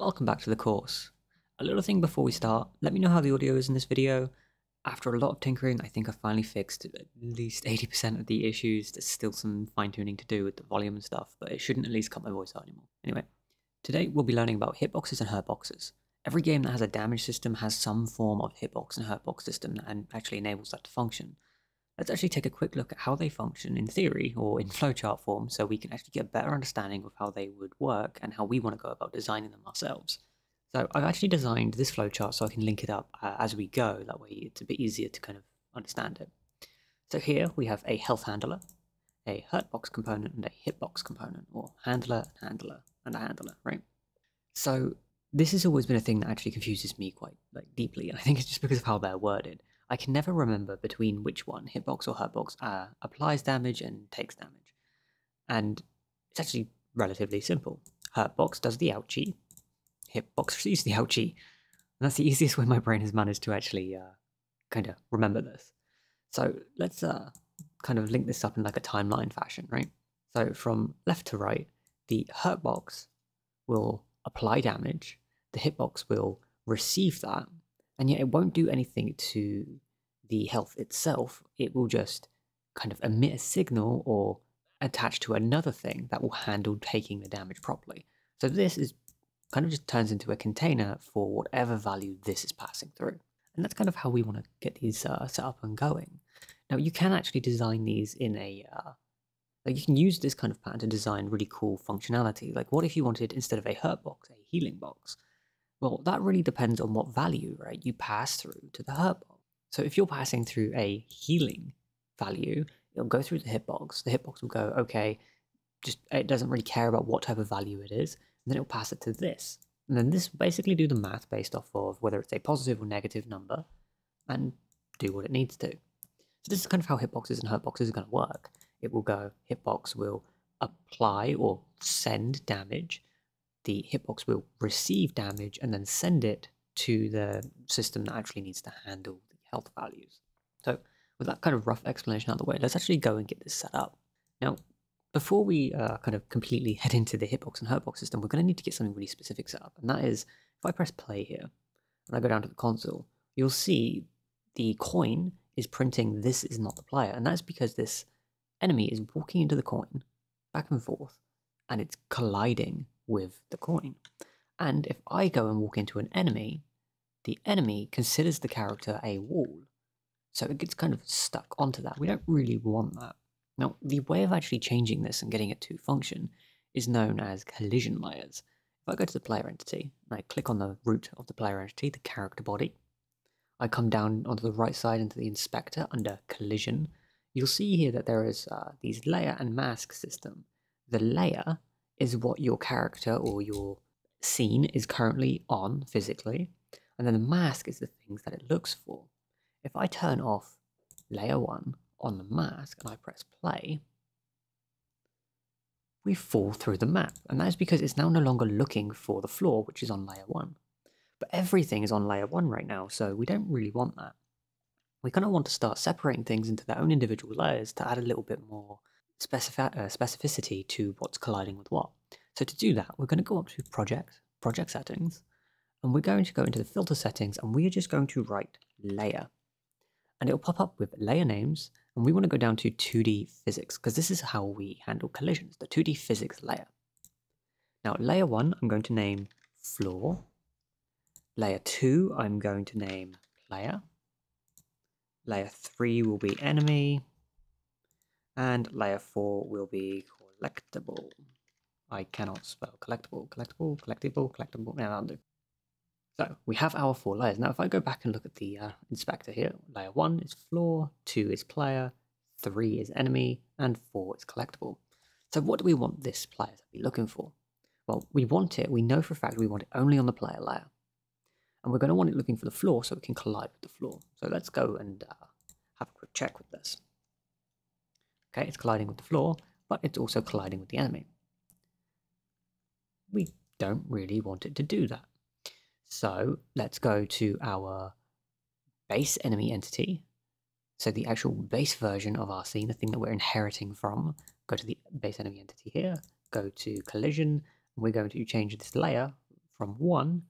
Welcome back to the course. A little thing before we start, let me know how the audio is in this video. After a lot of tinkering, I think I finally fixed at least 80% of the issues. There's still some fine-tuning to do with the volume and stuff, but it shouldn't at least cut my voice out anymore. Anyway, today we'll be learning about hitboxes and hurtboxes. Every game that has a damage system has some form of hitbox and hurtbox system that actually enables that to function. Let's actually take a quick look at how they function in theory or in flowchart form so we can actually get a better understanding of how they would work and how we want to go about designing them ourselves. So I've actually designed this flowchart so I can link it up as we go, that way it's a bit easier to kind of understand it. So here we have a health handler, a hurtbox component and a hitbox component, or handler, and a handler, right? So this has always been a thing that actually confuses me quite deeply, and I think it's just because of how they're worded. I can never remember between which one, hitbox or hurtbox, applies damage and takes damage. And it's actually relatively simple. Hurtbox does the ouchie, hitbox receives the ouchie. And that's the easiest way my brain has managed to actually kind of remember this. So let's kind of link this up in like a timeline fashion, right? So from left to right, the hurtbox will apply damage, the hitbox will receive that, and yet it won't do anything to the health itself. It will just kind of emit a signal or attach to another thing that will handle taking the damage properly. So this is kind of just turns into a container for whatever value this is passing through. And that's kind of how we want to get these set up and going. Now you can actually design these in a, you can use this kind of pattern to design really cool functionality. Like what if you wanted, instead of a hurt box, a healing box? Well, that really depends on what value, right, you pass through to the hurt box. So if you're passing through a healing value, it'll go through the hitbox. The hitbox will go, okay, just it doesn't really care about what type of value it is, and then it'll pass it to this. And then this will basically do the math based off of whether it's a positive or negative number, and do what it needs to. So this is kind of how hitboxes and hurtboxes are going to work. It will go, hitbox will apply or send damage, the hitbox will receive damage and then send it to the system that actually needs to handle the health values. So with that kind of rough explanation out of the way, let's actually go and get this set up. Now, before we kind of completely head into the hitbox and hurtbox system, we're going to need to get something really specific set up. And that is, if I press play here, and I go down to the console, you'll see the coin is printing this is not the player. And that's because this enemy is walking into the coin, back and forth, and it's colliding with the coin. And if I go and walk into an enemy, the enemy considers the character a wall. So it gets kind of stuck onto that. We don't really want that. Now, the way of actually changing this and getting it to function is known as collision layers. If I go to the player entity, and I click on the root of the player entity, the character body, I come down onto the right side into the inspector under collision, you'll see here that there is these layer and mask system. The layer is what your character or your scene is currently on physically, and then the mask is the things that it looks for. If I turn off layer 1 on the mask and I press play, we fall through the map, and that is because it's now no longer looking for the floor, which is on layer 1. But everything is on layer 1 right now, so we don't really want that. We kind of want to start separating things into their own individual layers to add a little bit more specificity to what's colliding with what. So to do that, we're going to go up to project settings, and we're going to go into the filter settings, and we are just going to write layer. And it'll pop up with layer names, and we want to go down to 2D physics, because this is how we handle collisions, the 2D physics layer. Now layer 1, I'm going to name floor. Layer 2, I'm going to name player. Layer 3 will be enemy. And layer 4 will be collectible. I cannot spell collectible. Now that'll do. So we have our 4 layers. Now if I go back and look at the inspector here, layer 1 is floor, 2 is player, 3 is enemy, and 4 is collectible. So what do we want this player to be looking for? Well, we know for a fact we want it only on the player layer. And we're going to want it looking for the floor so it can collide with the floor. So let's go and have a quick check with this. Okay, it's colliding with the floor, but it's also colliding with the enemy. We don't really want it to do that. So let's go to our base enemy entity. So the actual base version of our scene, the thing that we're inheriting from. Go to the base enemy entity here, go to collision, and we're going to change this layer from 1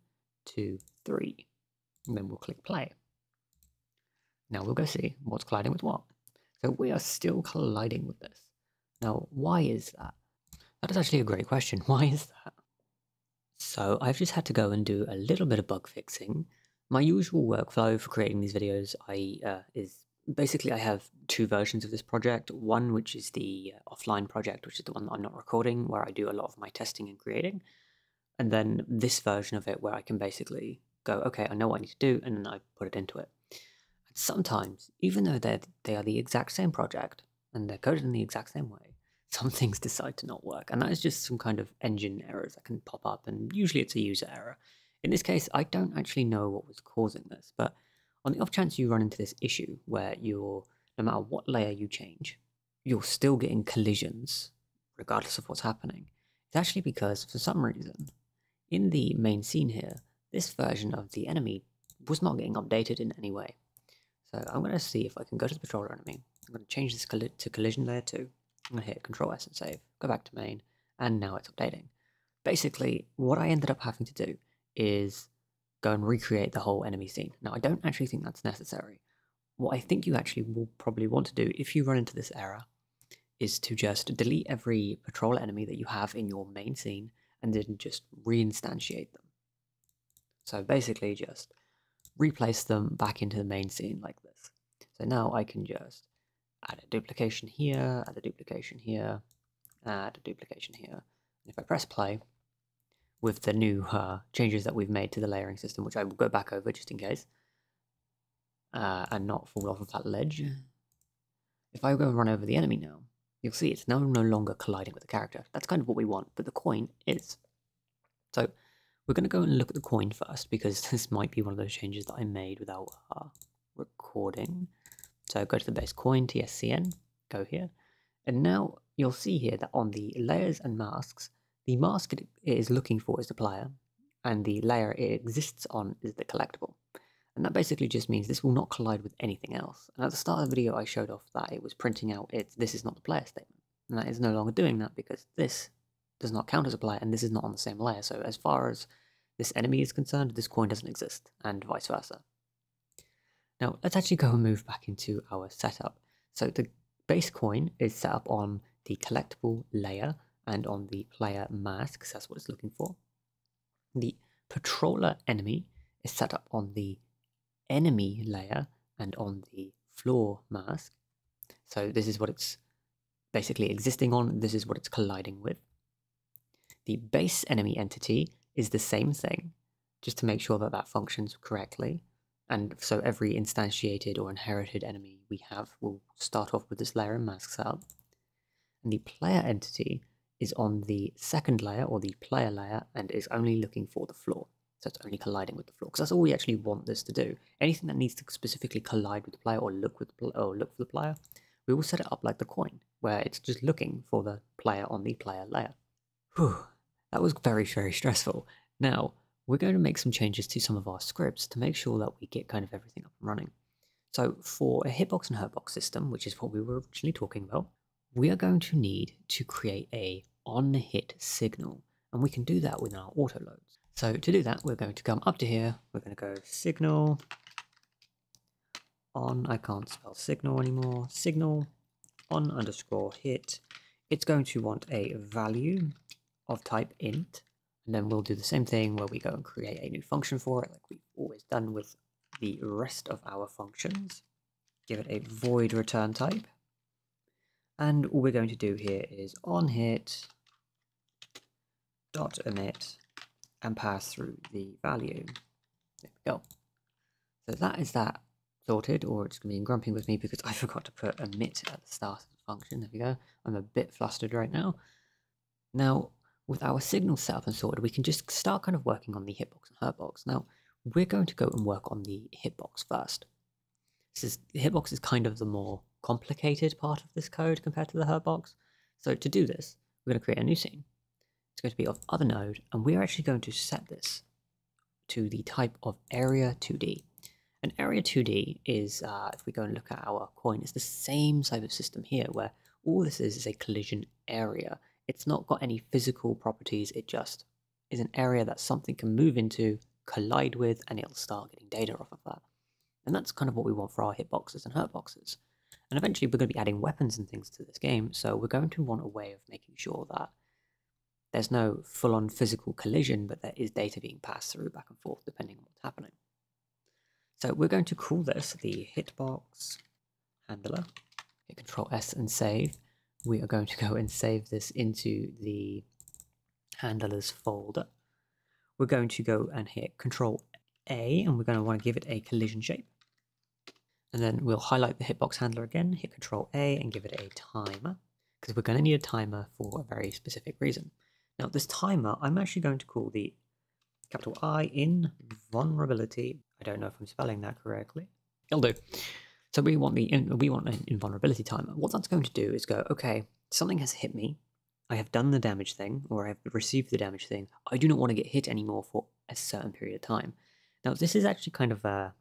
to 3. And then we'll click play. Now we'll go see what's colliding with what. So we are still colliding with this. Now, why is that? That is actually a great question. Why is that? So I've just had to go and do a little bit of bug fixing. My usual workflow for creating these videos is basically I have two versions of this project. One which is the offline project, which is the one that I'm not recording, where I do a lot of my testing and creating. And then this version of it where I can basically go, okay, I know what I need to do, and then I put it into it. And sometimes, even though they are the exact same project, and they're coded in the exact same way, some things decide to not work. And that is just some kind of engine errors that can pop up, and usually it's a user error. In this case, I don't actually know what was causing this, but on the off chance you run into this issue where no matter what layer you change, you're still getting collisions, regardless of what's happening. It's actually because, for some reason, in the main scene here, this version of the enemy was not getting updated in any way. So I'm going to see if I can go to the patroller enemy. I'm going to change this to collision layer 2. I'm going to hit Control S and save, go back to main, and now it's updating. Basically, what I ended up having to do is go and recreate the whole enemy scene. Now, I don't actually think that's necessary. What I think you actually will probably want to do if you run into this error is to just delete every patrol enemy that you have in your main scene and then just reinstantiate them. So basically just replace them back into the main scene like this. So now I can just add a duplication here, add a duplication here, add a duplication here. And if I press play, with the new changes that we've made to the layering system, which I will go back over just in case, and not fall off of that ledge. If I go and run over the enemy now, you'll see it's now no longer colliding with the character. That's kind of what we want, but the coin is. So we're going to go and look at the coin first, because this might be one of those changes that I made without recording. So go to the base coin, TSCN, go here, and now you'll see here that on the layers and masks, the mask it is looking for is the player, and the layer it exists on is the collectible. And that basically just means this will not collide with anything else. And at the start of the video I showed off that it was printing out this is not the player statement. And that is no longer doing that because this does not count as a player and this is not on the same layer. So as far as this enemy is concerned, this coin doesn't exist, and vice versa. Now let's actually go and move back into our setup. So the base coin is set up on the collectible layer and on the player mask, because that's what it's looking for. The patroller enemy is set up on the enemy layer and on the floor mask. So this is what it's basically existing on, this is what it's colliding with. The base enemy entity is the same thing, just to make sure that that functions correctly. And so every instantiated or inherited enemy we have will start off with this layer and mask setup. And the player entity is on the second layer, or the player layer, and is only looking for the floor. So it's only colliding with the floor, because that's all we actually want this to do. Anything that needs to specifically collide with the player or look for the player, we will set it up like the coin, where it's just looking for the player on the player layer. Whew, that was very, very stressful. Now, we're going to make some changes to some of our scripts to make sure that we get kind of everything up and running. So for a hitbox and hurtbox system, which is what we were originally talking about, we are going to need to create a on-hit signal, and we can do that with our auto loads. So to do that, we're going to come up to here, we're going to go signal on, I can't spell signal anymore, signal on underscore hit. It's going to want a value of type int, and then we'll do the same thing where we go and create a new function for it, like we've always done with the rest of our functions. Give it a void return type. And all we're going to do here is onHit dot emit and pass through the value. There we go. So that is that sorted, or it's going to be grumping with me because I forgot to put emit at the start of the function. There we go. I'm a bit flustered right now. Now, with our signal set up and sorted, we can just start kind of working on the hitbox and hurtbox. Now, we're going to go and work on the hitbox first. The hitbox is kind of the more complicated part of this code compared to the hurtbox. So to do this, we're going to create a new scene. It's going to be of other node, and we're actually going to set this to the type of area 2D. And area 2D is, if we go and look at our coin, it's the same type of system here, where all this is a collision area. It's not got any physical properties, it just is an area that something can move into, collide with, and it'll start getting data off of that. And that's kind of what we want for our hitboxes and hurtboxes. And eventually we're going to be adding weapons and things to this game, so we're going to want a way of making sure that there's no full-on physical collision, but there is data being passed through back and forth depending on what's happening. So we're going to call this the hitbox handler. Hit Control S and save. We are going to go and save this into the handlers folder. We're going to go and hit Control A, and we're going to want to give it a collision shape. And then we'll highlight the hitbox handler again, hit Control A, and give it a timer, because we're going to need a timer for a very specific reason. Now, this timer, I'm actually going to call the capital I invulnerability. I don't know if I'm spelling that correctly. It'll do. So we want an invulnerability timer. What that's going to do is go, okay, something has hit me. I have done the damage thing, or I have received the damage thing. I do not want to get hit anymore for a certain period of time. Now, this is actually kind of a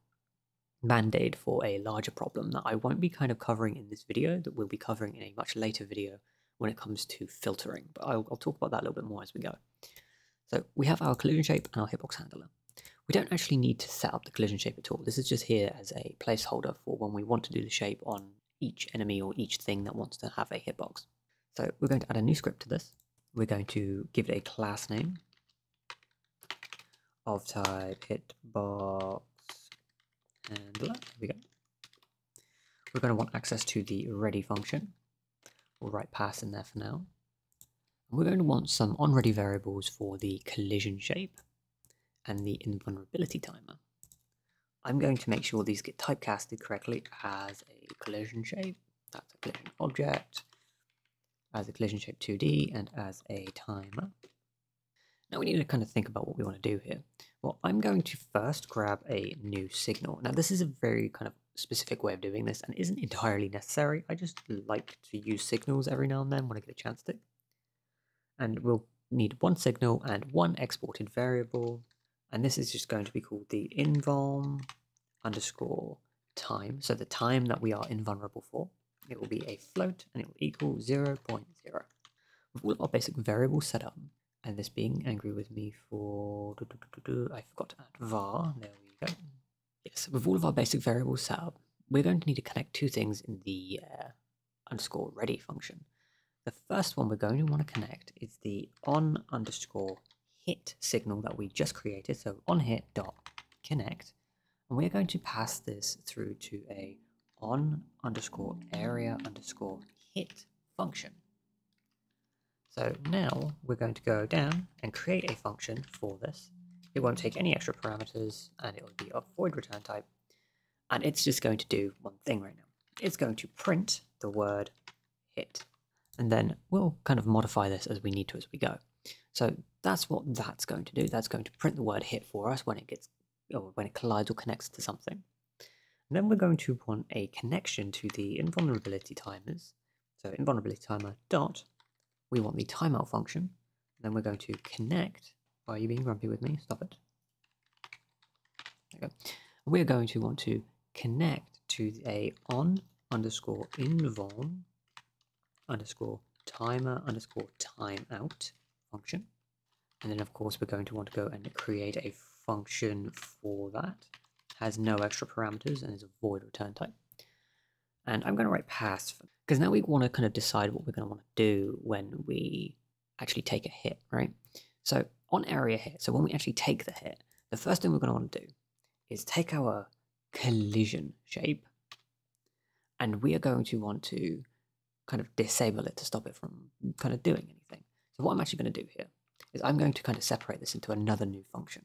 band-aid for a larger problem that I won't be kind of covering in this video, that we'll be covering in a much later video when it comes to filtering. But I'll talk about that a little bit more as we go. So we have our collision shape and our hitbox handler. We don't actually need to set up the collision shape at all. This is just here as a placeholder for when we want to do the shape on each enemy or each thing that wants to have a hitbox. So we're going to add a new script to this. We're going to give it a class name of type hitbox handler. There we go. We're going to want access to the ready function. We'll write pass in there for now. And we're going to want some onReady variables for the collision shape and the invulnerability timer. I'm going to make sure these get typecasted correctly as a collision shape, that's a collision object, as a collision shape 2D, and as a timer. Now we need to kind of think about what we want to do here. Well, I'm going to first grab a new signal. Now this is a very kind of specific way of doing this and isn't entirely necessary. I just like to use signals every now and then when I get a chance to. And we'll need one signal and one exported variable. And this is just going to be called the invuln underscore time. So the time that we are invulnerable for. It will be a float and it will equal 0.0. With all of our basic variables set up, and this being angry with me for, I forgot to add var, there we go. Yes, with all of our basic variables set up, we're going to need to connect two things in the underscore ready function. The first one we're going to want to connect is the on underscore hit signal that we just created, so on hit dot connect, and we're going to pass this through to a on underscore area underscore hit function. So now we're going to go down and create a function for this. It won't take any extra parameters and it will be of void return type. And it's just going to do one thing right now. It's going to print the word hit. And then we'll kind of modify this as we need to as we go. So that's what that's going to do. That's going to print the word hit for us when it gets, or when it collides or connects to something. And then we're going to want a connection to the invulnerability timers. So invulnerability timer dot, we want the timeout function. And then we're going to connect. Why are you being grumpy with me? Stop it. There we go. We're going to want to connect to a on underscore invuln underscore timer underscore timeout function. And then of course we're going to want to go and create a function for that. Has no extra parameters and is a void return type. And I'm going to write pass because now we want to kind of decide what we're going to want to do when we actually take a hit, right? So on area hit, so when we actually take the hit, the first thing we're going to want to do is take our collision shape and we are going to want to kind of disable it to stop it from kind of doing anything. So what I'm actually going to do here is I'm going to kind of separate this into another new function.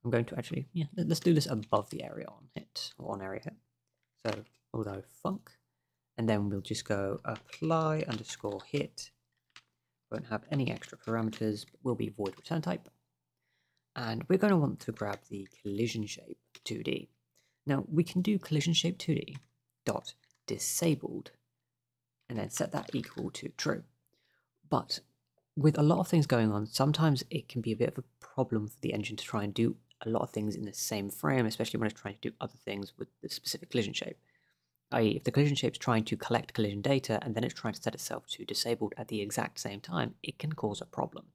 I'm going to actually, let's do this above the area on hit, or on area hit. So although func, and then we'll just go apply underscore hit. Won't have any extra parameters, but will be void return type. And we're going to want to grab the collision shape 2D. Now we can do collision shape 2D dot disabled and then set that equal to true. But with a lot of things going on, sometimes it can be a bit of a problem for the engine to try and do a lot of things in the same frame, especially when it's trying to do other things with the specific collision shape. I.e., if the collision shape is trying to collect collision data and then it's trying to set itself to disabled at the exact same time, it can cause a problem.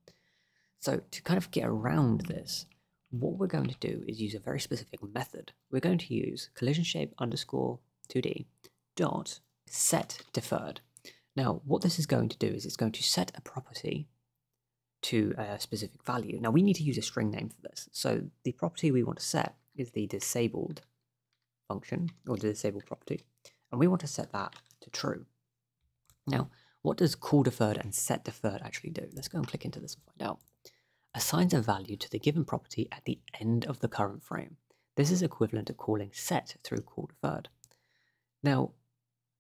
So to kind of get around this, what we're going to do is use a very specific method. We're going to use collision shape underscore 2D dot set deferred. Now, what this is going to do is it's going to set a property to a specific value. Now, we need to use a string name for this. So the property we want to set is the disabled function, or the disabled property, and we want to set that to true. Now, what does call deferred and set deferred actually do? Let's go and click into this and find out. Assigns a value to the given property at the end of the current frame. This is equivalent to calling set through call deferred. Now,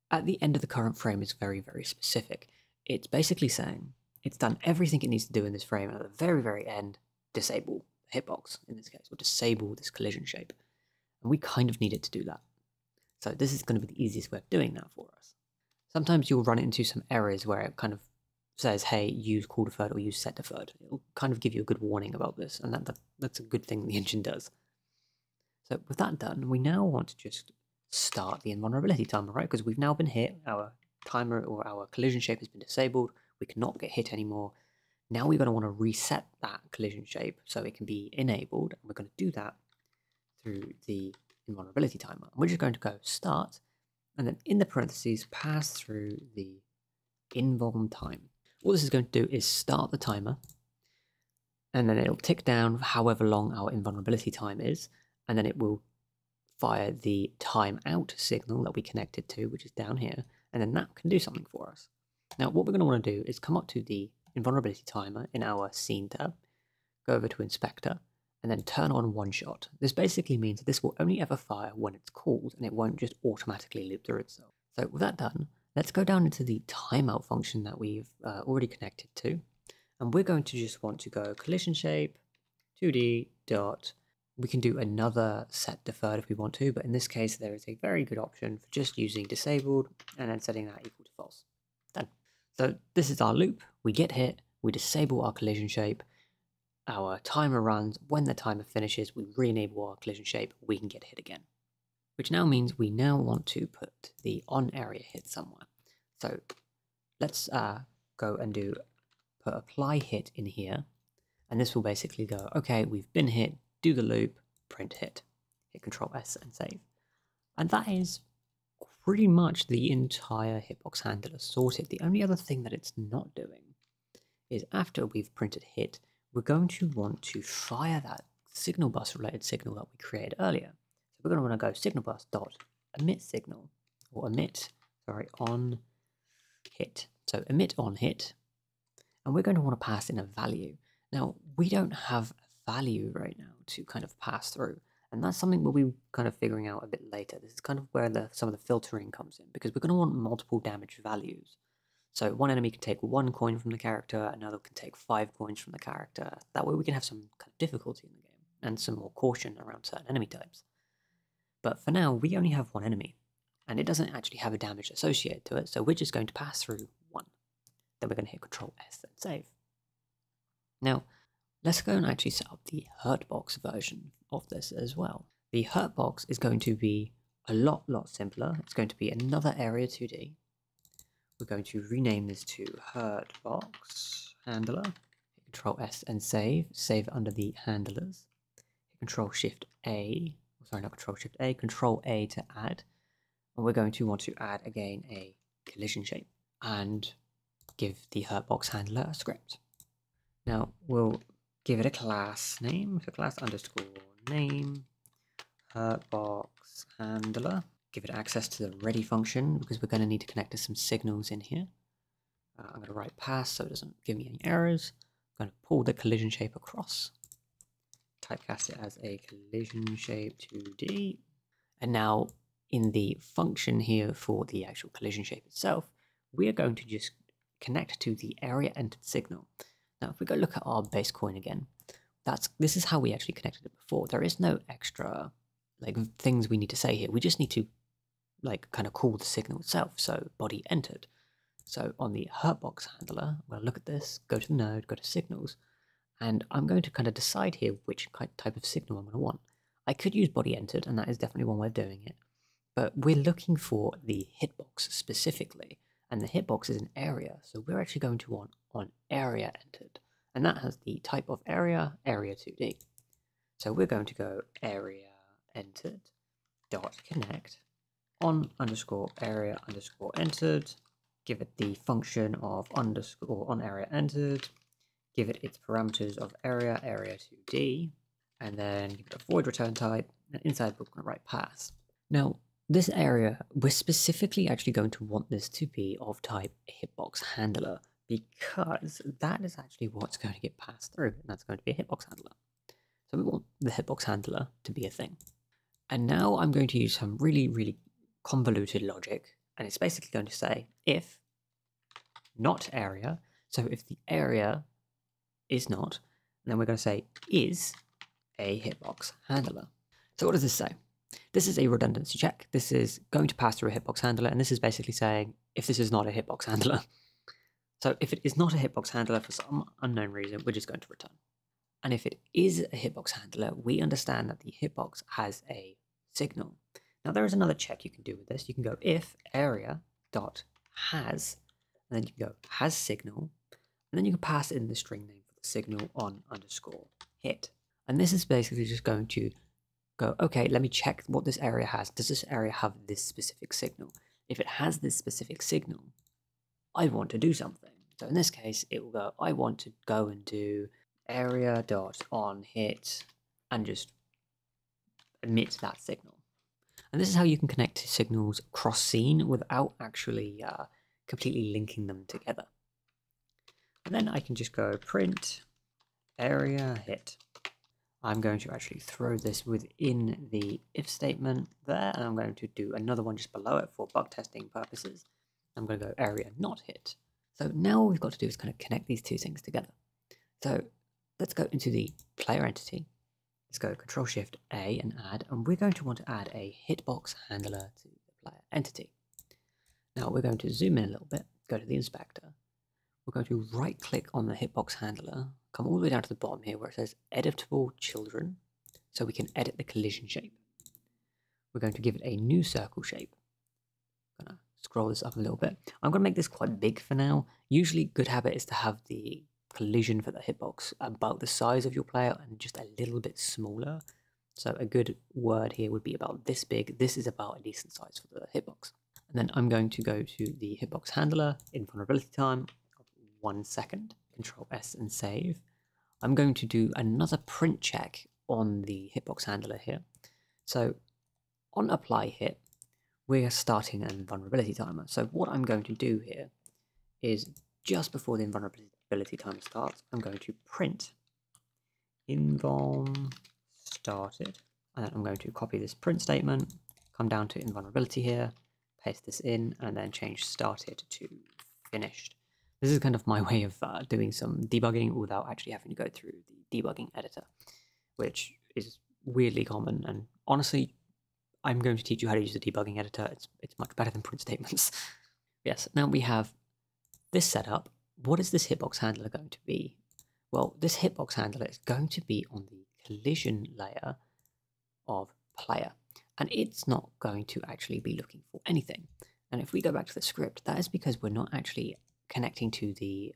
at the end of the current frame is very, very specific. It's basically saying it's done everything it needs to do in this frame, and at the very, very end, disable the hitbox in this case, or disable this collision shape. And we kind of need it to do that. So this is going to be the easiest way of doing that for us. Sometimes you'll run into some errors where it kind of says, hey, use call deferred or use set deferred. It'll kind of give you a good warning about this, and that's a good thing the engine does. So with that done, we now want to just start the invulnerability timer, right? Because we've now been hit, our timer or our collision shape has been disabled, we cannot get hit anymore. Now we're going to want to reset that collision shape so it can be enabled, and we're going to do that through the invulnerability timer. And we're just going to go start, and then in the parentheses, pass through the invuln time. What this is going to do is start the timer, and then it'll tick down however long our invulnerability time is, and then it will fire the timeout signal that we connected to, which is down here, and then that can do something for us. Now, what we're going to want to do is come up to the invulnerability timer in our scene tab, go over to inspector, and then turn on one shot. This basically means that this will only ever fire when it's called, and it won't just automatically loop through itself. So with that done, let's go down into the timeout function that we've already connected to, and we're going to just want to go collision shape 2D dot. We can do another set deferred if we want to, but in this case there is a very good option for just using disabled and then setting that equal to false. Done. So this is our loop. We get hit, we disable our collision shape, our timer runs. When the timer finishes, we re-enable our collision shape, we can get hit again. Which now means we now want to put the on area hit somewhere. So let's go and put apply hit in here, and this will basically go, okay, we've been hit, do the loop, print hit, hit Control S and save. And that is pretty much the entire hitbox handler sorted. The only other thing that it's not doing is after we've printed hit, we're going to want to fire that signal bus related signal that we created earlier. So we're going to want to go signal bus dot emit signal, or on hit. So emit on hit, and we're going to want to pass in a value. Now, we don't have a value right now to kind of pass through, and that's something we'll be kind of figuring out a bit later. This is kind of where some of the filtering comes in, because we're going to want multiple damage values. So one enemy can take 1 coin from the character, another can take 5 coins from the character. That way we can have some kind of difficulty in the game, and some more caution around certain enemy types. But for now, we only have 1 enemy, and it doesn't actually have a damage associated to it, so we're just going to pass through 1. Then we're going to hit Control S and save. Now, let's go and actually set up the Hurtbox version of this as well. The Hurtbox is going to be a lot simpler. It's going to be another area 2D. We're going to rename this to Hurtbox handler. Hit Control S and save. Save under the handlers. Hit Control Shift A. Sorry, not Control Shift A. Control A to add. And we're going to want to add again a collision shape and give the Hurtbox handler a script. Now we'll give it a class name. So class underscore name Hurtbox handler. Give it access to the ready function because we're going to need to connect to some signals in here. I'm going to write pass so it doesn't give me any errors. I'm going to pull the collision shape across. Typecast it as a collision shape 2D. And now in the function here for the actual collision shape itself, we are going to just connect to the area entered signal. Now if we go look at our base coin again, this is how we actually connected it before. There is no extra things we need to say here. We just need to kind of call the signal itself. So body entered. So on the Hurtbox handler, I'm going to look at this, go to the node, go to signals, and I'm going to kind of decide here which type of signal I'm going to want. I could use body entered, and that is definitely one way of doing it, but we're looking for the hitbox specifically, and the hitbox is an area, so we're actually going to want on area entered, and that has the type of area, area2D. So we're going to go area entered dot connect on underscore area underscore entered, give it the function of underscore on area entered, give it its parameters of area, area2D, and then give it a void return type, and inside we're going to write pass. Now, this area, we're specifically actually going to want this to be of type hitbox handler, because that is actually what's going to get passed through, and that's going to be a hitbox handler. So we want the hitbox handler to be a thing. And now I'm going to use some really convoluted logic, and it's basically going to say if not area, so if the area is not, and then we're going to say is a hitbox handler. So what does this say? This is a redundancy check. This is going to pass through a hitbox handler, and this is basically saying if this is not a hitbox handler. So if it is not a hitbox handler for some unknown reason, we're just going to return. And if it is a hitbox handler, we understand that the hitbox has a signal. Now there is another check you can do with this. You can go if area dot has, and then you can go has signal, and then you can pass in the string name for the signal on underscore hit. And this is basically just going to go, okay, let me check what this area has. Does this area have this specific signal? If it has this specific signal, I want to do something. So in this case, it will go, I want to go and do area dot on hit and just emit that signal. And this is how you can connect to signals across scene without actually completely linking them together. And then I can just go print area hit. I'm going to actually throw this within the if statement there, and I'm going to do another one just below it for bug testing purposes. I'm going to go area not hit. So now what we've got to do is kind of connect these two things together. So let's go into the player entity. Let's go Control-Shift-A and add, and we're going to want to add a hitbox handler to the player entity. Now we're going to zoom in a little bit, go to the inspector. We're going to right-click on the hitbox handler, come all the way down to the bottom here where it says editable children, so we can edit the collision shape. We're going to give it a new circle shape. I'm going to scroll this up a little bit. I'm going to make this quite big for now. Usually good habit is to have the collision for the hitbox about the size of your player and just a little bit smaller. So a good word here would be about this big. This is about a decent size for the hitbox. And then I'm going to go to the hitbox handler in vulnerability time of 1 second. Control S and save. I'm going to do another print check on the hitbox handler here. So on apply hit, we're starting an vulnerability timer. So what I'm going to do here is just before the invulnerability timer starts, I'm going to print invuln started, and then I'm going to copy this print statement, come down to invulnerability here, paste this in, and then change started to finished. This is kind of my way of doing some debugging without actually having to go through the debugging editor, which is weirdly common, and honestly, I'm going to teach you how to use the debugging editor. It's much better than print statements. Yes, now we have this setup. What is this hitbox handler going to be? Well, this hitbox handler is going to be on the collision layer of player, and it's not going to actually be looking for anything. And if we go back to the script, that is because we're not actually connecting to the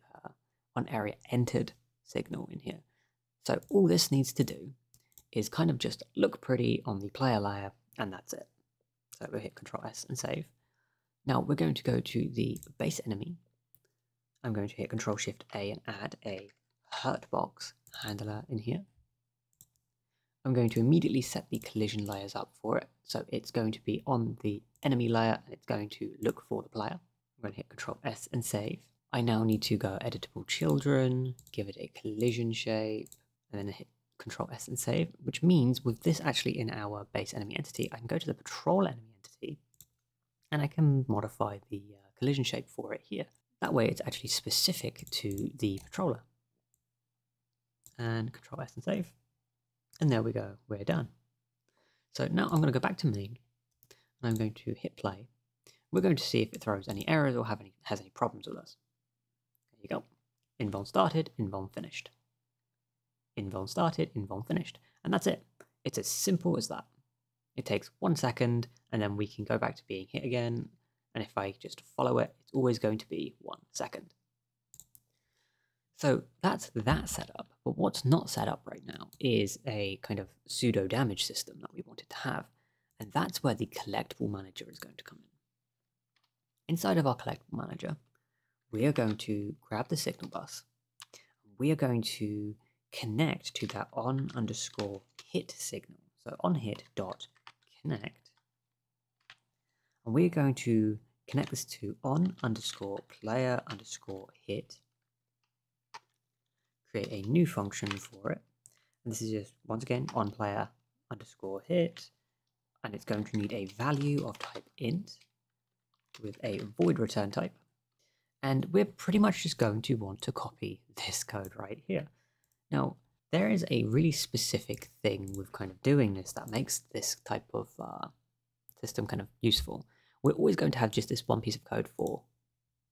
on area entered signal in here. So all this needs to do is kind of just look pretty on the player layer, and that's it. So we'll hit Control S and save. Now we're going to go to the base enemy. I'm going to hit Control Shift A and add a hurtbox handler in here. I'm going to immediately set the collision layers up for it. So it's going to be on the enemy layer and it's going to look for the player. I'm going to hit Control S and save. I now need to go editable children, give it a collision shape, and then hit Control S and save, which means with this actually in our base enemy entity, I can go to the patrol enemy entity and I can modify the collision shape for it here. That way it's actually specific to the patroller. And Control S and save. And there we go, we're done. So now I'm going to go back to main, and I'm going to hit play. We're going to see if it throws any errors or has any problems with us. There you go. Invuln started, invuln finished. Invuln started, invuln finished. And that's it. It's as simple as that. It takes 1 second, and then we can go back to being hit again. And if I just follow it, it's always going to be 1 second. So that's that setup, but what's not set up right now is a kind of pseudo damage system that we wanted to have, and that's where the collectible manager is going to come in. Inside of our collectible manager, we are going to grab the signal bus. We are going to connect to that on_hit signal. So onHit dot connect, and we're going to connect this to on_player_hit. Create a new function for it, and this is just once again onPlayer_hit, and it's going to need a value of type int with a void return type, and we're pretty much just going to want to copy this code right here. Now there is a really specific thing with kind of doing this that makes this type of system kind of useful. We're always going to have just this one piece of code for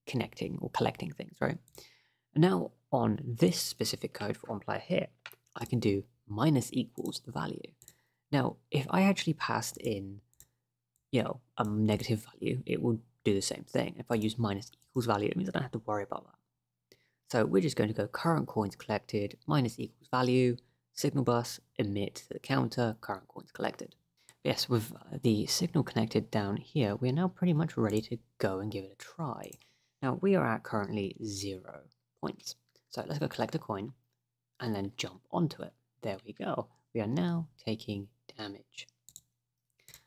connecting or collecting things, right? Now on this specific code for onPlayer here, I can do minus equals the value. Now if I actually passed in, a negative value, it will do the same thing. If I use minus equals value, it means I don't have to worry about that. So we're just going to go current coins collected minus equals value, signal bus, emit to the counter, current coins collected. Yes, with the signal connected down here, we are now pretty much ready to go and give it a try. Now we are at currently 0 points. So let's go collect a coin and then jump onto it. There we go. We are now taking damage.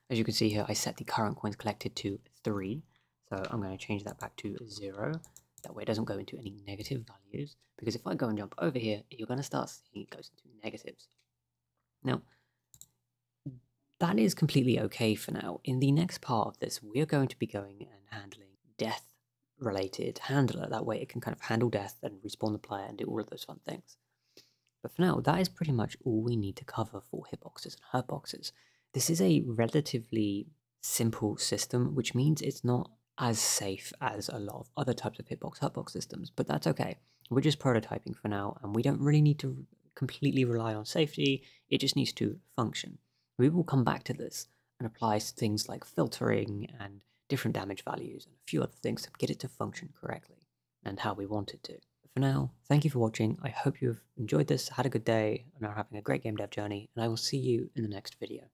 As you can see here, I set the current coins collected to 3. So I'm going to change that back to 0. That way it doesn't go into any negative values, because if I go and jump over here, you're going to start seeing it goes into negatives. Now, that is completely okay for now. In the next part of this, we are going to be going and handling death-related handler. That way it can kind of handle death and respawn the player and do all of those fun things. But for now, that is pretty much all we need to cover for hitboxes and hurtboxes. This is a relatively simple system, which means it's not as safe as a lot of other types of hurtbox systems, but that's okay. We're just prototyping for now, and we don't really need to completely rely on safety. It just needs to function. We will come back to this and apply things like filtering and different damage values and a few other things to get it to function correctly and how we want it to. But for now, thank you for watching. I hope you've enjoyed this, had a good day, and are having a great game dev journey, and I will see you in the next video.